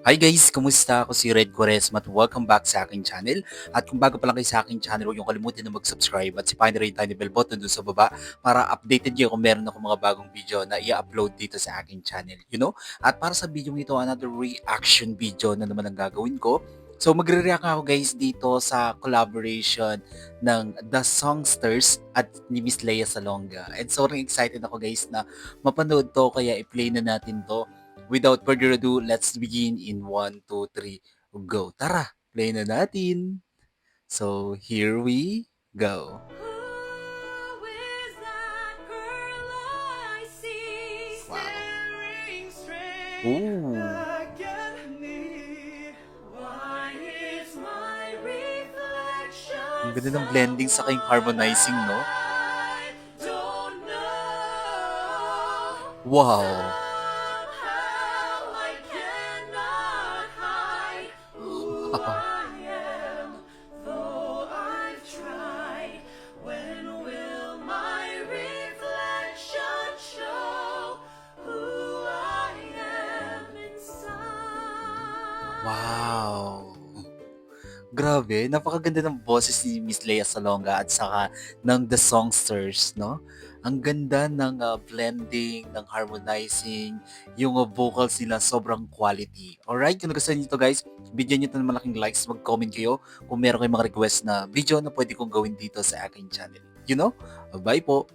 Hi guys! Kumusta? Ako si Red Quaresma at welcome back sa aking channel. At kung bago pa lang kayo sa aking channel, huwag niyong kalimutan na mag-subscribe at sipahin na rin yung tiny bell button dun sa baba para updated kayo kung meron ako mga bagong video na i-upload dito sa aking channel. At para sa video ito, another reaction video na naman ang gagawin ko. So magre-react ako guys dito sa collaboration ng The Songsters at ni Miss Lea Salonga. And sobrang excited ako guys na mapanood to kaya i-play na natin to. Without further ado, let's begin in one, 2, 3, go. Tara, play na natin. So, here we go. Who is that girl I see Wow. staring straight Ooh. at me? Why is my reflection Ang ganda so ng blending sa kayong harmonizing, no? I don't know. Wow. Somehow I cannot hide who I am, though I've tried. When will my reflection show who I am inside? Wow. Grabe, napakaganda ng boses ni Miss Lea Salonga at saka ng The Songsters, no? Ang ganda ng blending, ng harmonizing, yung vocals nila sobrang quality. Alright, kung nagustuhan niyo ito guys, bigyan niyo ito ng malaking likes, mag-comment kayo kung meron kayong mga request na video na pwede kong gawin dito sa aking channel. Bye po!